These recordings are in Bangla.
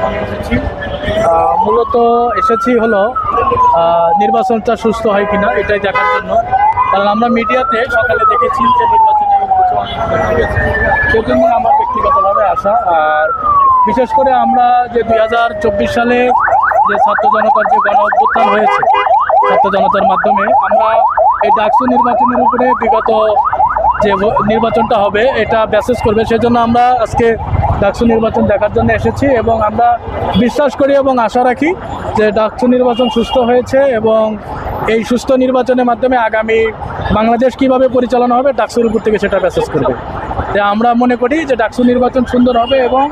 এখন এসেছি মূলত এসেছি হলো নির্বাচনটা সুস্থ হয় কিনা এটাই দেখার জন্য। কারণ আমরা মিডিয়াতে সকালে দেখেছি যে নির্বাচনে কিছু অনেক দেখা গেছে, সেজন্য আমার ব্যক্তিগতভাবে আসা। আর বিশেষ করে আমরা যে 2024 সালে যে ছাত্র জনতার যে গণ অভ্যুত্থান হয়েছে, ছাত্র জনতার মাধ্যমে আমরা এই ডাকসু নির্বাচনের উপরে বিগত যে নির্বাচনটা হবে এটা ব্যাসেস করবে, সেজন্য আমরা আজকে ডাকসু নির্বাচন দেখার জন্য এসেছি। এবং আমরা বিশ্বাস করি এবং আশা রাখি যে ডাকসু নির্বাচন সুস্থ হয়েছে এবং এই সুস্থ নির্বাচনের মাধ্যমে আগামী বাংলাদেশ কিভাবে পরিচালনা হবে ডাকসুর উপর থেকে সেটা ব্যাসেস করবে। তাই আমরা মনে করি যে ডাকসু নির্বাচন সুন্দর হবে এবং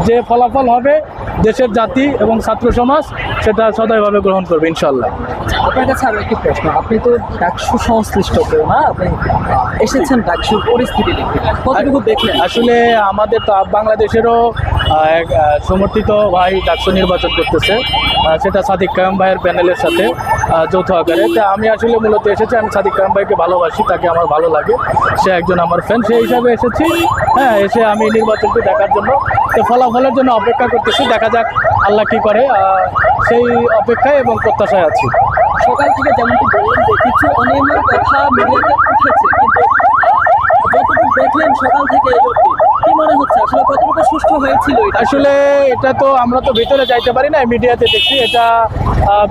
যে ফলাফল হবে দেশের জাতি এবং ছাত্র সমাজ সেটা সদয়ভাবে গ্রহণ করবে ইনশাল্লাহ। আপনার কাছে আরও একটি প্রশ্ন, আপনি তো ডাকসু সংশ্লিষ্ট কেউ না, আপনি এসেছেন ডাকসুর পরিস্থিতি দেখতে, কতটুকু দেখলেন? আসলে আমাদের তো বাংলাদেশেরও এক সমর্থিত ভাই ডাকসু নির্বাচন করতেছে, সেটা সাদিক কায়েম ভাইয়ের প্যানেলের সাথে যৌথ আকারে। তা আমি আসলে মূলত এসেছি, আমি সাদিক কায়েম ভাইকে ভালোবাসি, তাকে আমার ভালো লাগে, সে একজন আমার ফ্যান, সেই হিসাবে এসেছি। হ্যাঁ, এসে আমি নির্বাচনটি দেখার জন্য, তো ফলাফলের জন্য অপেক্ষা করতেছি, দেখা যাক আল্লাহ কী করে, সেই অপেক্ষায় এবং প্রত্যাশায় আছি। সকাল থেকে যেমনটি বললেন যে কিছু অনিয়মের কথা মিডিয়াতে উঠেছে, কিন্তু যতটুকু দেখলেন সকাল থেকে এই অবধি কি মনে হচ্ছে আসলে কতটুকু সুষ্ঠু হয়েছিল? আসলে এটা তো আমরা তো ভিতরে যাইতে পারি না, মিডিয়াতে দেখছি, এটা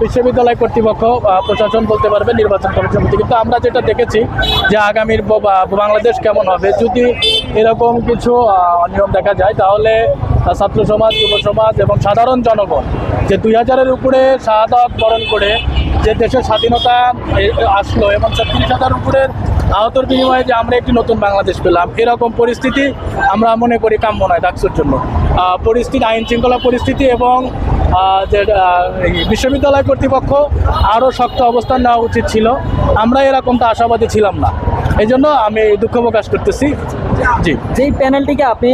বিশ্ববিদ্যালয় কর্তৃপক্ষ প্রশাসন বলতে পারবে, নির্বাচন কমিশন। কিন্তু আমরা যেটা দেখেছি যে আগামীর বাংলাদেশ কেমন হবে, যদি এরকম কিছু অনিয়ম দেখা যায় তাহলে ছাত্র সমাজ, যুব সমাজ এবং সাধারণ জনগণ যে 2000-এর উপরে শাহাদাত বরণ করে যে দেশের স্বাধীনতা আসলো এবং 36,000 উপরের আহতর বিনিময়ে যে আমরা একটি নতুন বাংলাদেশ পেলাম, এরকম পরিস্থিতি আমরা মনে করি কাম্য নয় ডাকসুর জন্য। পরিস্থিতি, আইন শৃঙ্খলা পরিস্থিতি এবং যে বিশ্ববিদ্যালয় কর্তৃপক্ষ আরও শক্ত অবস্থান নেওয়া উচিত ছিল, আমরা এরকমটা আশাবাদী ছিলাম না, এই জন্য আমি দুঃখ প্রকাশ করতেছি। জি, যেই প্যানেলটিকে আপনি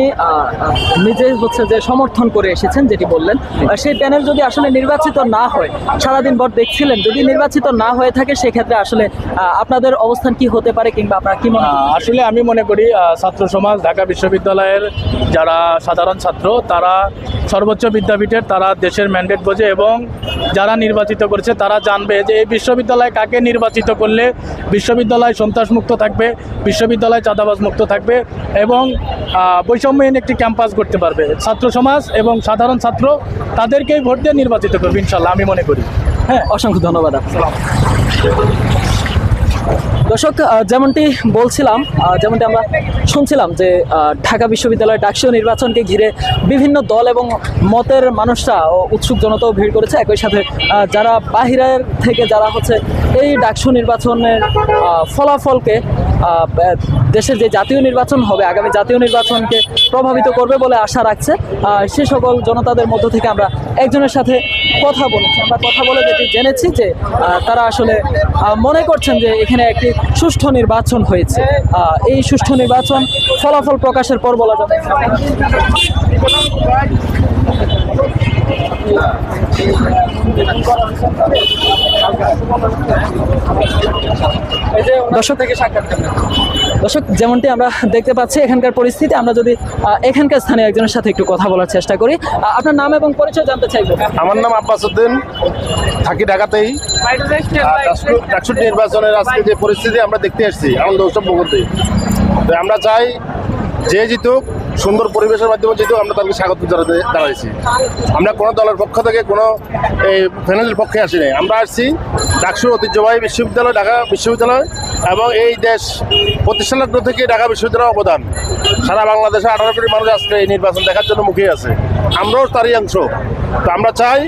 নিজে হচ্ছে যে সমর্থন করে এসেছেন, যেটি বললেন, সেই প্যানেল যদি আসলে নির্বাচিত না হয়, সারাদিন ভর দেখছিলেন, যদি নির্বাচিত না হয়ে থাকে সেক্ষেত্রে আসলে আপনাদের অবস্থান কি হতে পারে কিংবা আপনার কি মনে হয়? আসলে আমি মনে করি ছাত্র সমাজ, ঢাকা বিশ্ববিদ্যালয়ের যারা সাধারণ ছাত্র, তারা সর্বোচ্চ বিদ্যাপীঠের, তারা দেশের ম্যান্ডেট বোঝে এবং যারা নির্বাচিত করেছে তারা জানবে যে এই বিশ্ববিদ্যালয় কাকে নির্বাচিত করলে বিশ্ববিদ্যালয় সন্ত্রাসমুক্ত থাকবে, বিশ্ববিদ্যালয় চাঁদাবাজ মুক্ত থাকবে এবং বৈষম্যহীন একটি ক্যাম্পাস করতে পারবে। ছাত্র সমাজ এবং সাধারণ ছাত্র তাদেরকেই ভোট দিয়ে নির্বাচিত করবে ইনশাল্লাহ, আমি মনে করি। হ্যাঁ, অসংখ্য ধন্যবাদ। দর্শক, যেমনটি বলছিলাম, যেমনটি আমরা শুনছিলাম যে ঢাকা বিশ্ববিদ্যালয় ডাকসু নির্বাচনকে ঘিরে বিভিন্ন দল এবং মতের মানুষরা উৎসুক জনতাও ভিড় করেছে। একই সাথে যারা বাহিরের থেকে যারা হচ্ছে এই ডাকসু নির্বাচনের ফলাফলকে দেশের যে জাতীয় নির্বাচন হবে, আগামী জাতীয় নির্বাচনকে প্রভাবিত করবে বলে আশা রাখছে, সে সকল জনতাদের মধ্য থেকে আমরা একজনের সাথে কথা বলেছি। আমরা কথা বলে যেটি জেনেছি যে তারা আসলে মনে করছেন যে এখানে একটি সুষ্ঠু নির্বাচন হয়েছে। এই সুষ্ঠু নির্বাচন ফলাফল প্রকাশের পর বলা যাবে। দর্শক, যেমনটি আমরা দেখতে পাচ্ছি এখানকার পরিস্থিতি, আমরা যদি এখানকার স্থানীয় একজনের সাথে একটু কথা বলার চেষ্টা করি। আপনার নাম এবং পরিচয় জানতে চাইবো। আমার নাম আব্বাস উদ্দিন, থাকি ঢাকাতেই। ডাকসু নির্বাচনের আজকে যে পরিস্থিতি আমরা দেখতে এসেছি আনন্দ উৎসব বলতে, আমরা চাই যে জিতুক, সুন্দর পরিবেশের মাধ্যমে জিতুক, আমরা তাদেরকে স্বাগত জানাতে দাঁড়াইছি। আমরা কোনো দলের পক্ষ থেকে কোনো এই প্যানেলের পক্ষে আসি নাই, আমরা আসছি ডাকসুর ঐতিহ্যবাহী বিশ্ববিদ্যালয়, ঢাকা বিশ্ববিদ্যালয় এবং এই দেশ প্রতিষ্ঠালগ্ন থেকে ঢাকা বিশ্ববিদ্যালয়ের অবদান। সারা বাংলাদেশে 18 কোটি মানুষ আজকে এই নির্বাচন দেখার জন্য মুখিয়ে আছে, আমরাও তারই অংশ। তো আমরা চাই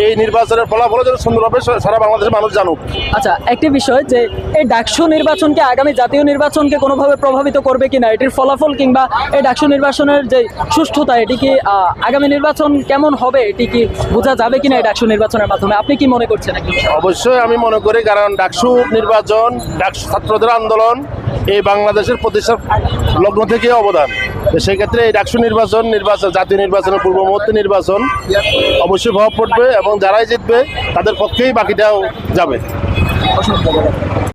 এই নির্বাচনের ফলাফল যেন সুন্দরভাবে সারা বাংলাদেশের মানুষ জানুক। আচ্ছা, একটি বিষয় যে এই ডাকসু নির্বাচনকে আগামী জাতীয় নির্বাচনকে কোনোভাবে প্রভাবিত করবে কিনা, এটির ফলাফল কিংবা এই ডাকসু নির্বাচনের যে সুষ্ঠুতা, এটি কি আগামী নির্বাচন কেমন হবে এটি কি বোঝা যাবে কিনা এই ডাকসু নির্বাচনের মাধ্যমে, আপনি কি মনে করছেন? অবশ্যই আমি মনে করি, কারণ ডাকসু নির্বাচন, ডাকসু ছাত্রদের আন্দোলন এই বাংলাদেশের প্রতিষ্ঠা লগ্ন থেকে অবদান। সেই ক্ষেত্রে এই ডাকসু নির্বাচন জাতীয় নির্বাচনের পূর্ব মুহূর্তে নির্বাচন অবশ্যই প্রভাব পড়বে এবং যারাই জিতবে তাদের পক্ষেই বাকিটাও যাবে। অসংখ্য ধন্যবাদ।